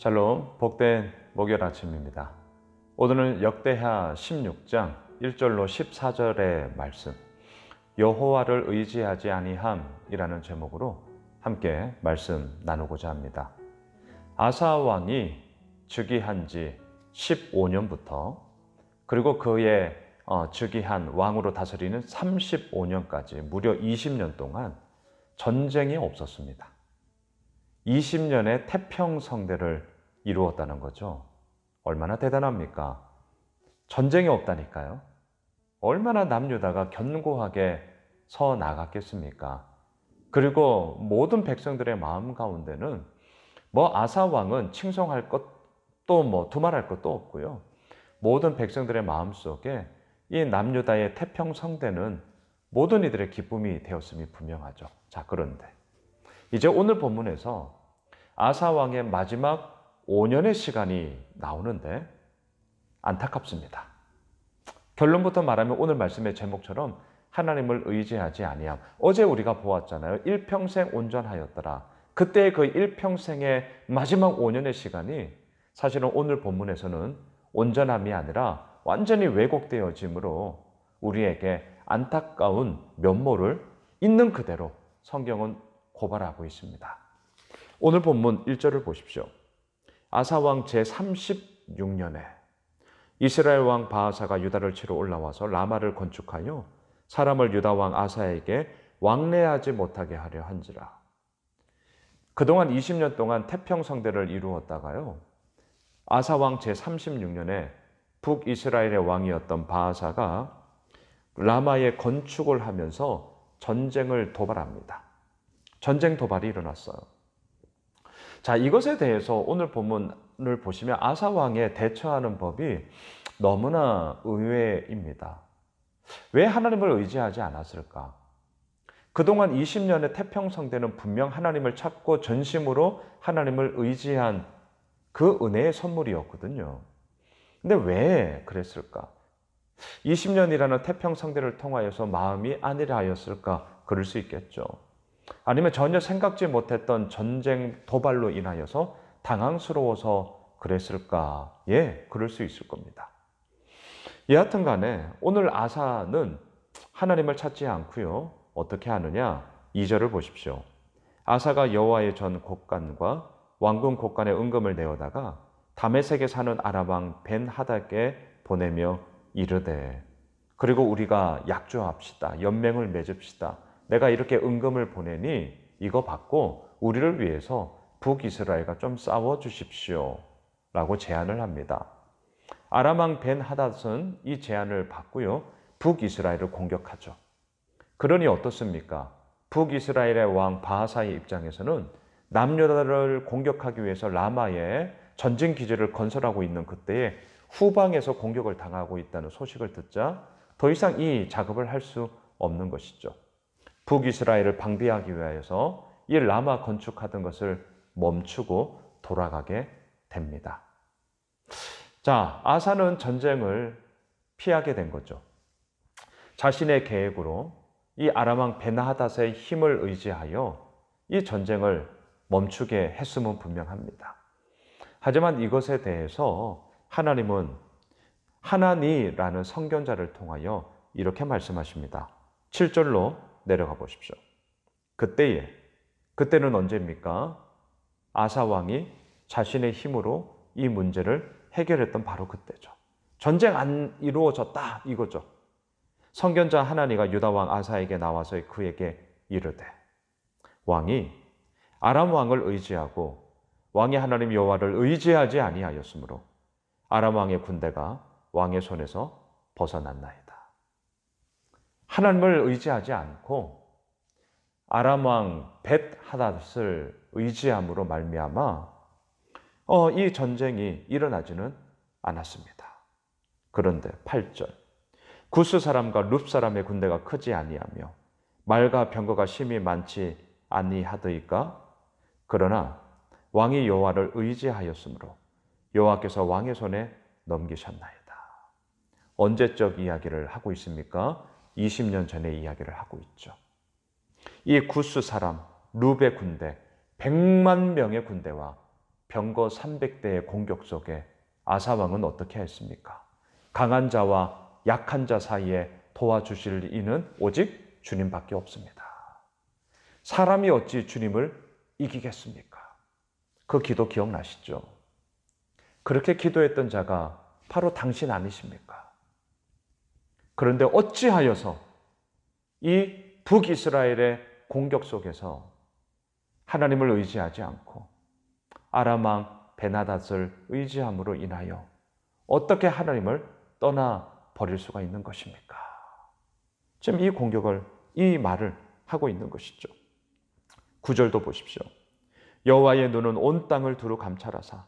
샬롬, 복된 목요일 아침입니다. 오늘은 역대하 16장 1절로 14절의 말씀, 여호와를 의지하지 아니함이라는 제목으로 함께 말씀 나누고자 합니다. 아사 왕이 즉위한 지 15년부터 그리고 그의 즉위한 왕으로 다스리는 35년까지 무려 20년 동안 전쟁이 없었습니다. 20년의 태평성대를 이루었다는 거죠. 얼마나 대단합니까? 전쟁이 없다니까요. 얼마나 남유다가 견고하게 서 나갔겠습니까? 그리고 모든 백성들의 마음 가운데는 아사 왕은 칭송할 것도 두말할 것도 없고요. 모든 백성들의 마음 속에 이 남유다의 태평성대는 모든 이들의 기쁨이 되었음이 분명하죠. 자, 그런데 이제 오늘 본문에서 아사 왕의 마지막 5년의 시간이 나오는데 안타깝습니다. 결론부터 말하면 오늘 말씀의 제목처럼 하나님을 의지하지 아니함. 어제 우리가 보았잖아요. 일평생 온전하였더라. 그때의 그 일평생의 마지막 5년의 시간이 사실은 오늘 본문에서는 온전함이 아니라 완전히 왜곡되어짐으로 우리에게 안타까운 면모를 있는 그대로 성경은 고발하고 있습니다. 오늘 본문 1절을 보십시오. 아사왕 제36년에 이스라엘 왕 바하사가 유다를 치러 올라와서 라마를 건축하여 사람을 유다 왕 아사에게 왕래하지 못하게 하려 한지라. 그동안 20년 동안 태평성대를 이루었다가요, 아사왕 제36년에 북이스라엘의 왕이었던 바하사가 라마의 건축을 하면서 전쟁을 도발합니다. 전쟁 도발이 일어났어요. 자, 이것에 대해서 오늘 본문을 보시면 아사 왕의 대처하는 법이 너무나 의외입니다. 왜 하나님을 의지하지 않았을까? 그동안 20년의 태평성대는 분명 하나님을 찾고 전심으로 하나님을 의지한 그 은혜의 선물이었거든요. 근데 왜 그랬을까? 20년이라는 태평성대를 통하여서 마음이 안일하였을까? 그럴 수 있겠죠. 아니면 전혀 생각지 못했던 전쟁 도발로 인하여서 당황스러워서 그랬을까? 예, 그럴 수 있을 겁니다. 여하튼 간에 오늘 아사는 하나님을 찾지 않고요. 어떻게 하느냐? 2절을 보십시오. 아사가 여호와의 전 곡간과 왕궁 곡간에 은금을 내어다가 다메섹에 사는 아람 왕 벤하닷에게 보내며 이르되, 그리고 우리가 약조합시다. 연맹을 맺읍시다. 내가 이렇게 은금을 보내니 이거 받고 우리를 위해서 북이스라엘과 좀 싸워주십시오 라고 제안을 합니다. 아람 왕 벤하닷은 이 제안을 받고요, 북이스라엘을 공격하죠. 그러니 어떻습니까? 북이스라엘의 왕 바하사의 입장에서는 남유다를 공격하기 위해서 라마에 전진 기지를 건설하고 있는 그때에 후방에서 공격을 당하고 있다는 소식을 듣자 더 이상 이 작업을 할 수 없는 것이죠. 북이스라엘을 방비하기 위해서 이 라마 건축하던 것을 멈추고 돌아가게 됩니다. 자, 아사는 전쟁을 피하게 된 거죠. 자신의 계획으로 이 아람 왕 벤하닷의 힘을 의지하여 이 전쟁을 멈추게 했음은 분명합니다. 하지만 이것에 대해서 하나님은 하나니라는 선견자를 통하여 이렇게 말씀하십니다. 7절로 내려가 보십시오. 그때는 언제입니까? 아사 왕이 자신의 힘으로 이 문제를 해결했던 바로 그때죠. 전쟁 안 이루어졌다 이거죠. 선견자 하나니가 유다 왕 아사에게 나와서 그에게 이르되, 왕이 아람 왕을 의지하고 왕의 하나님 여호와를 의지하지 아니하였으므로 아람 왕의 군대가 왕의 손에서 벗어났나이다. 하나님을 의지하지 않고 아람 왕 벳하닷을 의지함으로 말미암아 이 전쟁이 일어나지는 않았습니다. 그런데 8절, 구스 사람과 룹 사람의 군대가 크지 아니하며 말과 병거가 심히 많지 아니하더이까? 그러나 왕이 여호와를 의지하였으므로 여호와께서 왕의 손에 넘기셨나이다. 언제적 이야기를 하고 있습니까? 20년 전의 이야기를 하고 있죠. 이 구스 사람, 룹의 군대, 100만 명의 군대와 병거 300대의 공격 속에 아사 왕은 어떻게 했습니까? 강한 자와 약한 자 사이에 도와주실 이는 오직 주님밖에 없습니다. 사람이 어찌 주님을 이기겠습니까? 그 기도 기억나시죠? 그렇게 기도했던 자가 바로 당신 아니십니까? 그런데 어찌하여서 이 북이스라엘의 공격 속에서 하나님을 의지하지 않고 아람 왕 베나닷을 의지함으로 인하여 어떻게 하나님을 떠나버릴 수가 있는 것입니까? 지금 이 말을 하고 있는 것이죠. 9절도 보십시오. 여호와의 눈은 온 땅을 두루 감찰하사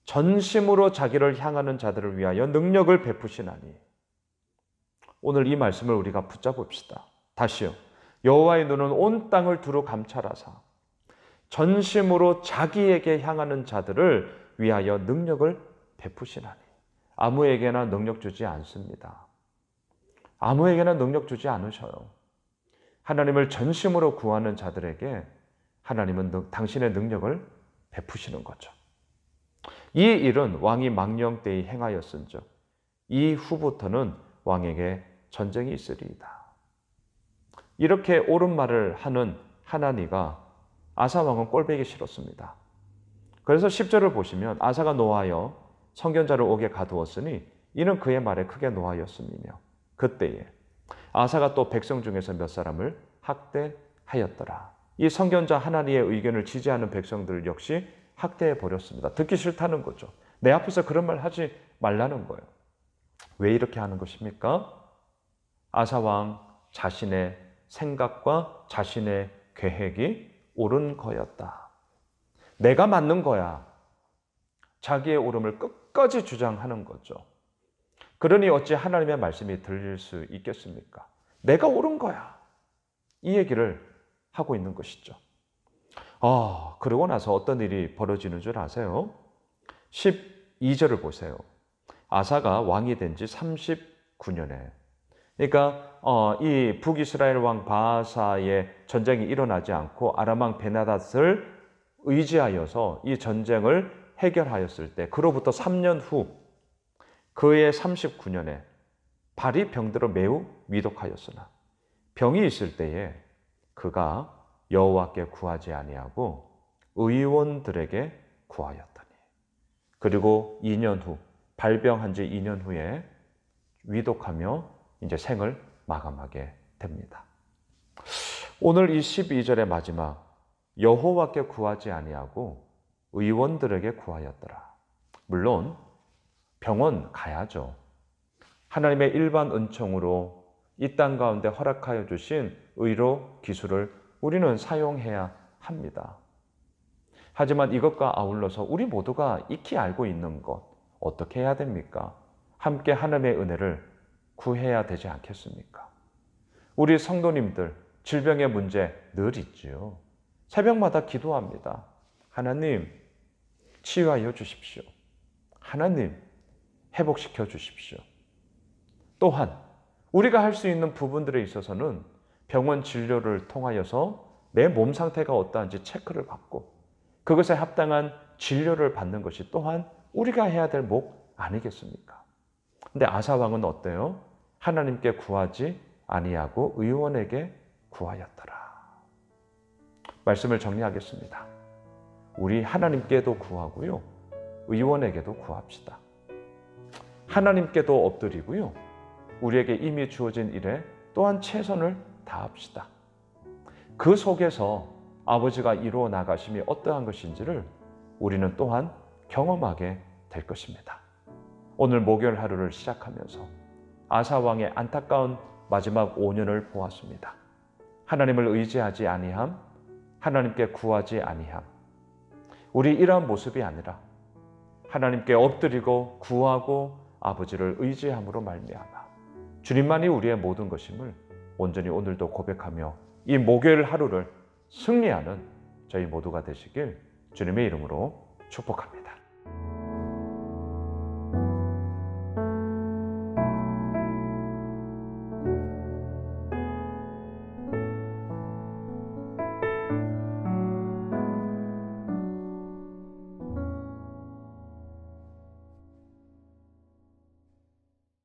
전심으로 자기를 향하는 자들을 위하여 능력을 베푸시나니. 오늘 이 말씀을 우리가 붙잡읍시다. 다시요. 여호와의 눈은 온 땅을 두루 감찰하사 전심으로 자기에게 향하는 자들을 위하여 능력을 베푸시나니. 아무에게나 능력 주지 않습니다. 아무에게나 능력 주지 않으셔요. 하나님을 전심으로 구하는 자들에게 하나님은 당신의 능력을 베푸시는 거죠. 이 일은 왕이 망령 때에 행하였은즉 이후부터는 왕에게 전쟁이 있으리이다. 이렇게 옳은 말을 하는 하나니가 아사 왕은 꼴보기 싫었습니다. 그래서 10절을 보시면 아사가 노하여 선견자를 옥에 가두었으니 이는 그의 말에 크게 노하였음이며 그때에 아사가 또 백성 중에서 몇 사람을 학대하였더라. 이 선견자 하나니의 의견을 지지하는 백성들 역시 학대해 버렸습니다. 듣기 싫다는 거죠. 내 앞에서 그런 말 하지 말라는 거예요. 왜 이렇게 하는 것입니까? 아사 왕 자신의 생각과 자신의 계획이 옳은 거였다. 내가 맞는 거야. 자기의 옳음을 끝까지 주장하는 거죠. 그러니 어찌 하나님의 말씀이 들릴 수 있겠습니까? 내가 옳은 거야. 이 얘기를 하고 있는 것이죠. 그러고 나서 어떤 일이 벌어지는 줄 아세요? 12절을 보세요. 아사가 왕이 된 지 39년에 그러니까 이 북이스라엘 왕 바하사의 전쟁이 일어나지 않고 아람 왕 베나닷을 의지하여서 이 전쟁을 해결하였을 때 그로부터 3년 후 그의 39년에 발이 병들어 매우 위독하였으나 병이 있을 때에 그가 여호와께 구하지 아니하고 의원들에게 구하였더니 그리고 2년 후 발병한 지 2년 후에 위독하며 이제 생을 마감하게 됩니다. 오늘 이 12절의 마지막 여호와께 구하지 아니하고 의원들에게 구하였더라. 물론 병원 가야죠. 하나님의 일반 은총으로 이 땅 가운데 허락하여 주신 의료 기술을 우리는 사용해야 합니다. 하지만 이것과 아울러서 우리 모두가 익히 알고 있는 것 어떻게 해야 됩니까? 함께 하나님의 은혜를 구해야 되지 않겠습니까? 우리 성도님들 질병의 문제 늘 있지요. 새벽마다 기도합니다. 하나님 치유하여 주십시오. 하나님 회복시켜 주십시오. 또한 우리가 할 수 있는 부분들에 있어서는 병원 진료를 통하여서 내 몸 상태가 어떠한지 체크를 받고 그것에 합당한 진료를 받는 것이 또한 우리가 해야 될 목 아니겠습니까? 근데 아사 왕은 어때요? 하나님께 구하지 아니하고 의원에게 구하였더라. 말씀을 정리하겠습니다. 우리 하나님께도 구하고요. 의원에게도 구합시다. 하나님께도 엎드리고요. 우리에게 이미 주어진 일에 또한 최선을 다합시다. 그 속에서 아버지가 이루어 나가심이 어떠한 것인지를 우리는 또한 경험하게 될 것입니다. 오늘 목요일 하루를 시작하면서 아사 왕의 안타까운 마지막 5년을 보았습니다. 하나님을 의지하지 아니함, 하나님께 구하지 아니함. 우리 이러한 모습이 아니라 하나님께 엎드리고 구하고 아버지를 의지함으로 말미암아 주님만이 우리의 모든 것임을 온전히 오늘도 고백하며 이 목요일 하루를 승리하는 저희 모두가 되시길 주님의 이름으로 축복합니다.